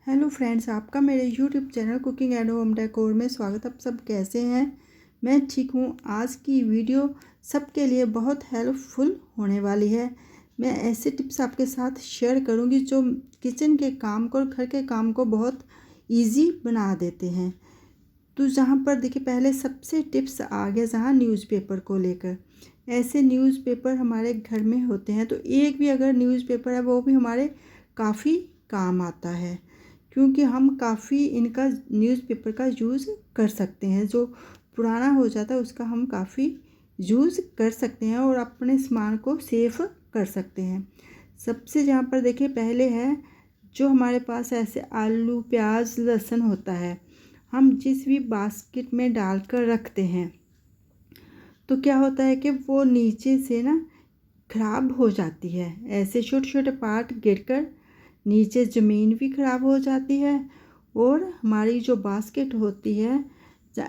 Hello friends, आपका मेरे YouTube channel cooking and home decor में स्वागत। आप सब कैसे हैं? मैं ठीक हूँ। आज की वीडियो सबके लिए बहुत हेल्पफुल होने वाली है। मैं ऐसे टिप्स आपके साथ शेयर करूँगी जो किचन के काम को और घर के काम को बहुत इजी बना देते हैं। तो जहाँ पर देखिए, पहले सबसे टिप्स आ गया जहाँ न्यूज़पेपर को लेकर। ऐसे न्यूज़पेपर हमारे घर में होते हैं, तो एक भी अगर न्यूज़पेपर है वो भी हमारे काफ़ी काम आता है, क्योंकि हम काफ़ी इनका न्यूज़पेपर का यूज़ कर सकते हैं। जो पुराना हो जाता है उसका हम काफ़ी यूज़ कर सकते हैं और अपने सामान को सेफ कर सकते हैं। सबसे जहाँ पर देखिए, पहले है जो हमारे पास ऐसे आलू, प्याज, लहसुन होता है, हम जिस भी बास्केट में डालकर रखते हैं तो क्या होता है कि वो नीचे से ना ख़राब हो जाती है। ऐसे छोटे छोटे पार्ट गिरकर नीचे ज़मीन भी ख़राब हो जाती है और हमारी जो बास्केट होती है,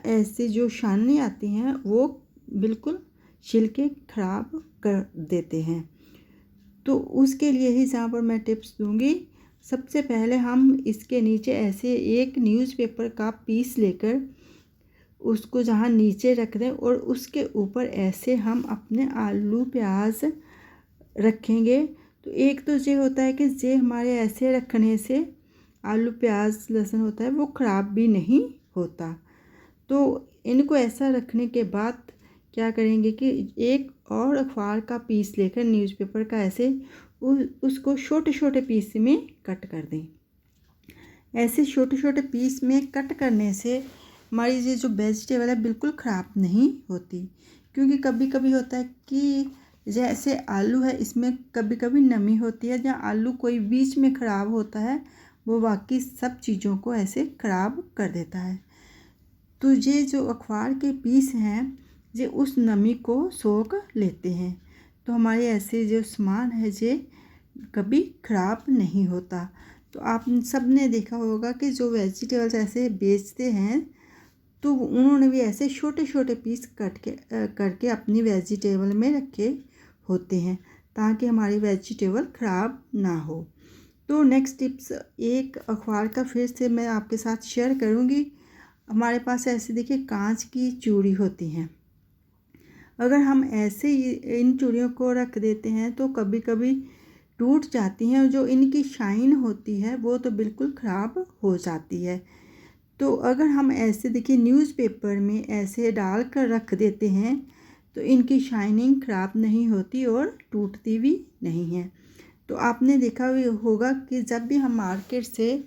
ऐसी जो छाननी आती हैं, वो बिल्कुल छिलके ख़राब कर देते हैं। तो उसके लिए ही जहाँ पर मैं टिप्स दूँगी। सबसे पहले हम इसके नीचे ऐसे एक न्यूज़पेपर का पीस लेकर उसको जहाँ नीचे रख दें और उसके ऊपर ऐसे हम अपने आलू, प्याज रखेंगे। तो एक तो ये होता है कि ये हमारे ऐसे रखने से आलू, प्याज, लहसुन होता है वो ख़राब भी नहीं होता। तो इनको ऐसा रखने के बाद क्या करेंगे कि एक और अखबार का पीस लेकर न्यूज़पेपर का ऐसे उसको छोटे छोटे पीस में कट कर दें। ऐसे छोटे छोटे पीस में कट करने से हमारी ये जो वेजिटेबल है बिल्कुल ख़राब नहीं होती। क्योंकि कभी कभी होता है कि जैसे आलू है, इसमें कभी कभी नमी होती है, जहाँ आलू कोई बीच में ख़राब होता है वो बाकी सब चीज़ों को ऐसे ख़राब कर देता है। तो ये जो अखबार के पीस हैं ये उस नमी को सोख लेते हैं, तो हमारे ऐसे जो सामान है ये कभी ख़राब नहीं होता। तो आप सब ने देखा होगा कि जो वेजिटेबल्स ऐसे बेचते हैं तो उन्होंने भी ऐसे छोटे छोटे पीस करके अपनी वेजिटेबल में रखे होते हैं, ताकि हमारी वेजिटेबल ख़राब ना हो। तो नेक्स्ट टिप्स एक अखबार का फिर से मैं आपके साथ शेयर करूँगी। हमारे पास ऐसे देखिए कांच की चूड़ी होती हैं, अगर हम ऐसे ही इन चूड़ियों को रख देते हैं तो कभी कभी टूट जाती हैं और जो इनकी शाइन होती है वो तो बिल्कुल ख़राब हो जाती है। तो अगर हम ऐसे देखिए न्यूज़पेपर में ऐसे डाल कर रख देते हैं तो इनकी शाइनिंग ख़राब नहीं होती और टूटती भी नहीं है। तो आपने देखा भी होगा कि जब भी हम मार्केट से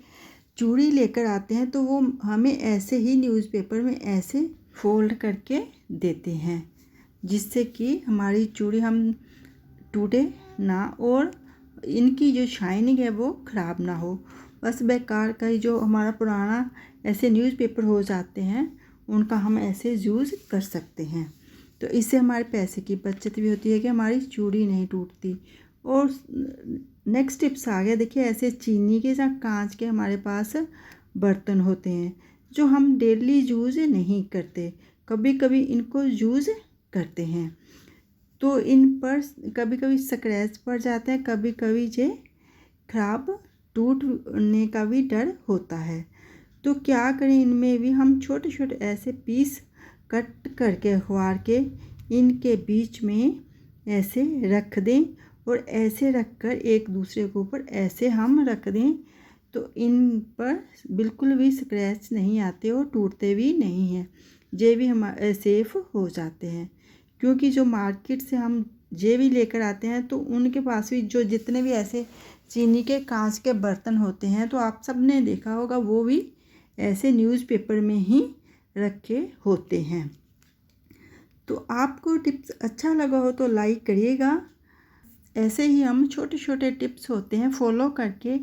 चूड़ी लेकर आते हैं तो वो हमें ऐसे ही न्यूज़पेपर में ऐसे फोल्ड करके देते हैं, जिससे कि हमारी चूड़ी हम टूटे ना और इनकी जो शाइनिंग है वो ख़राब ना हो। बस बेकार का ही जो हमारा पुराना ऐसे न्यूज़पेपर हो जाते हैं उनका हम ऐसे यूज़ कर सकते हैं। तो इससे हमारे पैसे की बचत भी होती है कि हमारी चूड़ी नहीं टूटती। और नेक्स्ट टिप्स आ गया, देखिए ऐसे चीनी के या कांच के हमारे पास बर्तन होते हैं जो हम डेली यूज़ नहीं करते, कभी कभी इनको यूज़ करते हैं तो इन पर कभी कभी स्क्रैच पड़ जाते हैं, कभी कभी ये खराब टूटने का भी डर होता है। तो क्या करें, इनमें भी हम छोटे छोटे ऐसे पीस कट करके अखबार के इनके बीच में ऐसे रख दें और ऐसे रखकर एक दूसरे के ऊपर ऐसे हम रख दें तो इन पर बिल्कुल भी स्क्रैच नहीं आते और टूटते भी नहीं हैं। ये भी हम सेफ़ हो जाते हैं, क्योंकि जो मार्केट से हम ये भी लेकर आते हैं तो उनके पास भी जो जितने भी ऐसे चीनी के कांच के बर्तन होते हैं तो आप सब ने देखा होगा वो भी ऐसे न्यूज़पेपर में ही रखे होते हैं। तो आपको टिप्स अच्छा लगा हो तो लाइक करिएगा। ऐसे ही हम छोटे छोटे टिप्स होते हैं फॉलो करके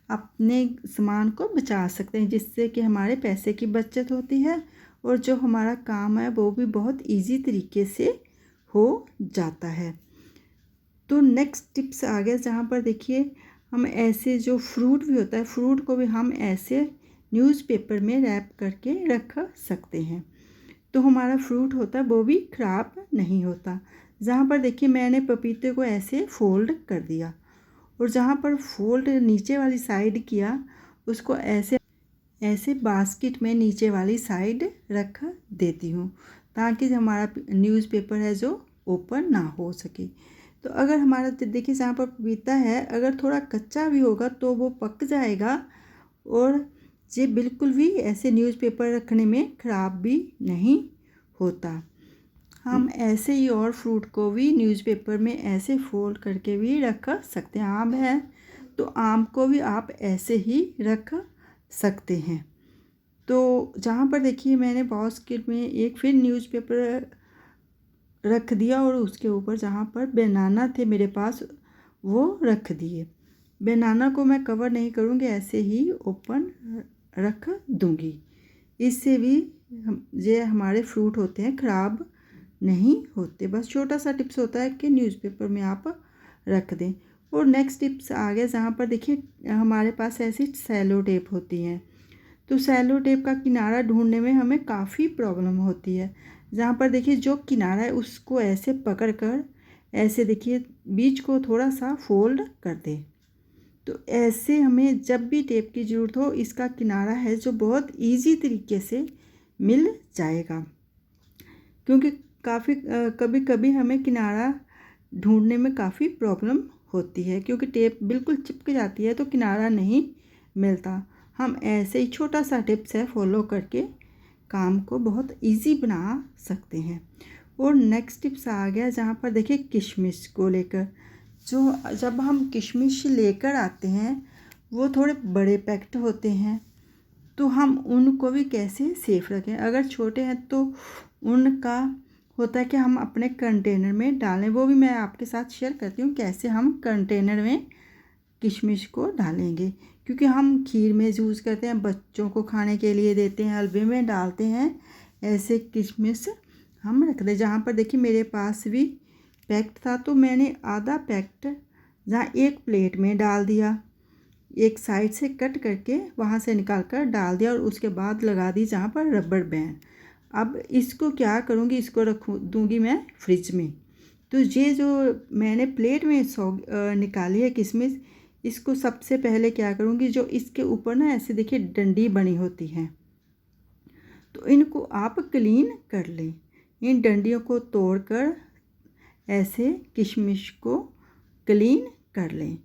अपने सामान को बचा सकते हैं, जिससे कि हमारे पैसे की बचत होती है और जो हमारा काम है वो भी बहुत इजी तरीके से हो जाता है। तो नेक्स्ट टिप्स आ गया जहाँ पर देखिए हम ऐसे जो फ्रूट भी होता है, फ्रूट को भी हम ऐसे न्यूज़पेपर में रैप करके रख सकते हैं तो हमारा फ्रूट होता है वो भी ख़राब नहीं होता। जहाँ पर देखिए मैंने पपीते को ऐसे फोल्ड कर दिया और जहाँ पर फोल्ड नीचे वाली साइड किया उसको ऐसे ऐसे बास्केट में नीचे वाली साइड रख देती हूँ, ताकि हमारा न्यूज़पेपर है जो ओपन ना हो सके। तो अगर हमारा देखिए जहाँ पर पपीता है, अगर थोड़ा कच्चा भी होगा तो वो पक जाएगा और ये बिल्कुल भी ऐसे न्यूज़पेपर रखने में ख़राब भी नहीं होता। हम ऐसे ही और फ्रूट को भी न्यूज़पेपर में ऐसे फोल्ड करके भी रख सकते हैं। आम है तो आम को भी आप ऐसे ही रख सकते हैं। तो जहाँ पर देखिए मैंने बास्केट में एक फिर न्यूज़पेपर रख दिया और उसके ऊपर जहाँ पर बनाना थे मेरे पास वो रख दिए। बनाना को मैं कवर नहीं करूँगी, ऐसे ही ओपन रख दूँगी। इससे भी ये हमारे फ्रूट होते हैं ख़राब नहीं होते। बस छोटा सा टिप्स होता है कि न्यूज़पेपर में आप रख दें। और नेक्स्ट टिप्स आ गया जहाँ पर देखिए हमारे पास ऐसी सेलो टेप होती हैं, तो सेलो टेप का किनारा ढूंढने में हमें काफ़ी प्रॉब्लम होती है। जहाँ पर देखिए जो किनारा है उसको ऐसे पकड़ कर ऐसे देखिए बीच को थोड़ा सा फोल्ड कर दें। तो ऐसे हमें जब भी टेप की ज़रूरत हो इसका किनारा है जो बहुत इजी तरीके से मिल जाएगा, क्योंकि कभी कभी हमें किनारा ढूंढने में काफ़ी प्रॉब्लम होती है, क्योंकि टेप बिल्कुल चिपक जाती है तो किनारा नहीं मिलता। हम ऐसे ही छोटा सा टिप्स है फॉलो करके काम को बहुत इजी बना सकते हैं। और नेक्स्ट टिप्स आ गया जहाँ पर देखिए किशमिश को लेकर, जो जब हम किशमिश लेकर आते हैं वो थोड़े बड़े पैकेट होते हैं, तो हम उनको भी कैसे सेफ रखें। अगर छोटे हैं तो उनका होता है कि हम अपने कंटेनर में डालें, वो भी मैं आपके साथ शेयर करती हूँ कैसे हम कंटेनर में किशमिश को डालेंगे। क्योंकि हम खीर में यूज़ करते हैं, बच्चों को खाने के लिए देते हैं, हलवे में डालते हैं, ऐसे किशमिश हम रख दें। जहाँ पर देखिए मेरे पास भी पैक्ट था तो मैंने आधा पैक्ट जहाँ एक प्लेट में डाल दिया, एक साइड से कट करके वहाँ से निकाल कर डाल दिया और उसके बाद लगा दी जहाँ पर रबड़ बैंड। अब इसको क्या करूँगी, इसको रख दूँगी मैं फ्रिज में। तो ये जो मैंने प्लेट में निकाली है किशमिश, इसको सबसे पहले क्या करूँगी, जो इसके ऊपर ना ऐसे देखिए डंडी बनी होती है तो इनको आप क्लीन कर लें। इन डंडियों को तोड़कर ऐसे किशमिश को क्लीन कर लें।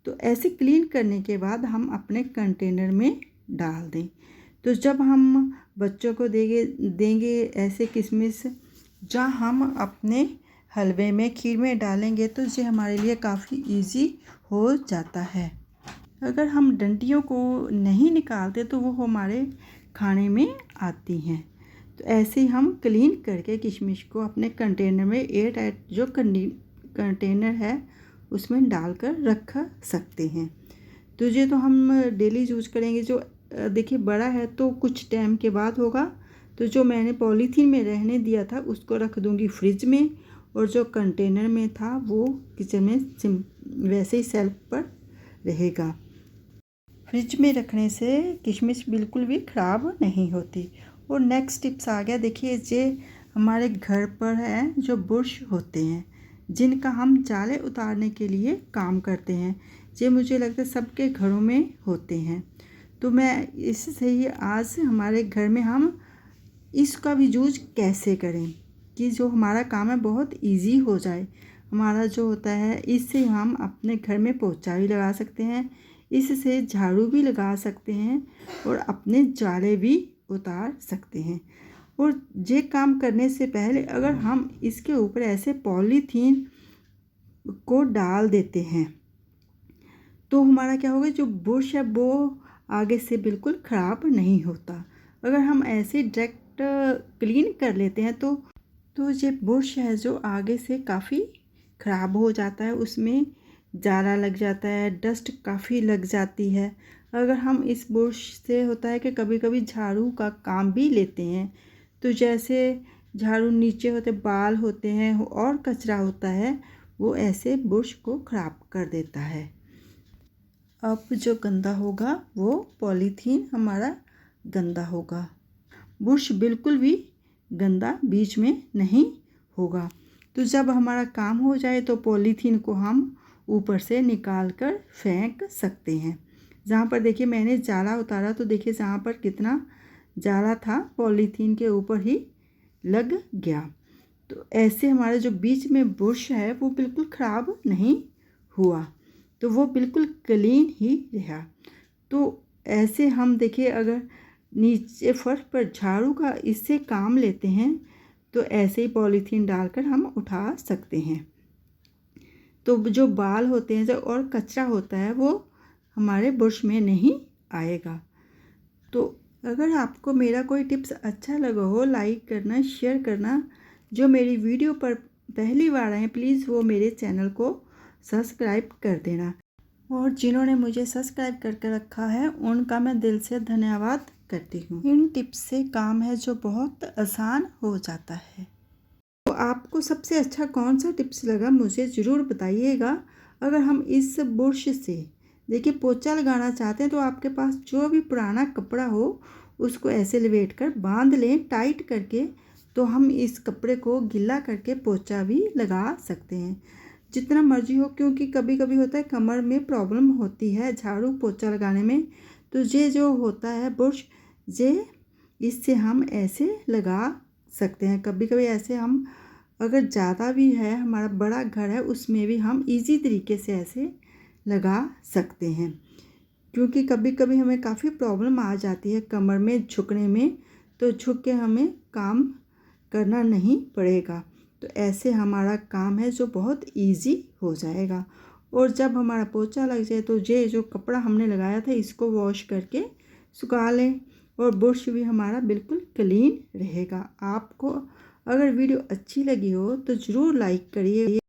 तो ऐसे क्लीन करने के बाद हम अपने कंटेनर में डाल दें। तो जब हम बच्चों को देंगे ऐसे किशमिश, जहाँ हम अपने हलवे में खीर में डालेंगे तो ये हमारे लिए काफ़ी इजी हो जाता है। अगर हम डंडियों को नहीं निकालते तो वो हमारे खाने में आती हैं। तो ऐसे ही हम क्लीन करके किशमिश को अपने कंटेनर में एयर टाइट जो कंटेनर है उसमें डालकर रख सकते हैं। तो ये तो हम डेली यूज़ करेंगे। जो देखिए बड़ा है तो कुछ टाइम के बाद होगा, तो जो मैंने पॉलीथीन में रहने दिया था उसको रख दूँगी फ्रिज में, और जो कंटेनर में था वो किचन में वैसे ही सेल्फ पर रहेगा। फ्रिज में रखने से किशमिश बिल्कुल भी ख़राब नहीं होती। और नेक्स्ट टिप्स आ गया देखिए, ये हमारे घर पर है जो बुर्श होते हैं जिनका हम जाले उतारने के लिए काम करते हैं, ये मुझे लगता है सबके घरों में होते हैं। तो मैं इससे ही आज हमारे घर में हम इसका भी यूज कैसे करें कि जो हमारा काम है बहुत इजी हो जाए। हमारा जो होता है इससे हम अपने घर में पोछा भी लगा सकते हैं, इससे झाड़ू भी लगा सकते हैं और अपने जाले भी उतार सकते हैं। और ये काम करने से पहले अगर हम इसके ऊपर ऐसे पॉलीथीन को डाल देते हैं तो हमारा क्या होगा, जो बुर्श है वो आगे से बिल्कुल ख़राब नहीं होता। अगर हम ऐसे डायरेक्ट क्लीन कर लेते हैं तो ये बुर्श है जो आगे से काफ़ी ख़राब हो जाता है, उसमें जाला लग जाता है, डस्ट काफ़ी लग जाती है। अगर हम इस बुर्श से होता है कि कभी कभी झाड़ू का काम भी लेते हैं, तो जैसे झाड़ू नीचे होते बाल होते हैं और कचरा होता है, वो ऐसे बुर्श को ख़राब कर देता है। अब जो गंदा होगा वो पॉलीथीन हमारा गंदा होगा, बुर्श बिल्कुल भी गंदा बीच में नहीं होगा। तो जब हमारा काम हो जाए तो पॉलीथीन को हम ऊपर से निकाल कर फेंक सकते हैं। जहाँ पर देखिए मैंने जाला उतारा तो देखिए जहाँ पर कितना जाला था पॉलीथीन के ऊपर ही लग गया। तो ऐसे हमारे जो बीच में बुर्श है वो बिल्कुल ख़राब नहीं हुआ, तो वो बिल्कुल क्लीन ही रहा। तो ऐसे हम देखिए अगर नीचे फर्श पर झाड़ू का इससे काम लेते हैं तो ऐसे ही पॉलीथीन डालकर हम उठा सकते हैं। तो जो बाल होते हैं जो और कचरा होता है वो हमारे बुर्श में नहीं आएगा। तो अगर आपको मेरा कोई टिप्स अच्छा लगा हो लाइक करना, शेयर करना। जो मेरी वीडियो पर पहली बार आए प्लीज़ वो मेरे चैनल को सब्सक्राइब कर देना, और जिन्होंने मुझे सब्सक्राइब करके रखा है उनका मैं दिल से धन्यवाद करती हूँ। इन टिप्स से काम है जो बहुत आसान हो जाता है। तो आपको सबसे अच्छा कौन सा टिप्स लगा मुझे ज़रूर बताइएगा। अगर हम इस बुर्श से देखिए पोछा लगाना चाहते हैं तो आपके पास जो भी पुराना कपड़ा हो उसको ऐसे लपेट कर बांध लें टाइट करके, तो हम इस कपड़े को गीला करके पोछा भी लगा सकते हैं जितना मर्जी हो। क्योंकि कभी कभी होता है कमर में प्रॉब्लम होती है झाड़ू पोछा लगाने में, तो ये जो होता है बुर्श ये इससे हम ऐसे लगा सकते हैं। कभी कभी ऐसे हम अगर ज़्यादा भी है हमारा बड़ा घर है उसमें भी हम इजी तरीके से ऐसे लगा सकते हैं। क्योंकि कभी कभी हमें काफ़ी प्रॉब्लम आ जाती है कमर में झुकने में, तो झुक के हमें काम करना नहीं पड़ेगा। तो ऐसे हमारा काम है जो बहुत इजी हो जाएगा। और जब हमारा पोछा लग जाए तो ये जो कपड़ा हमने लगाया था इसको वॉश करके सुखा लें, और बुर्श भी हमारा बिल्कुल क्लीन रहेगा। आपको अगर वीडियो अच्छी लगी हो तो ज़रूर लाइक करिए।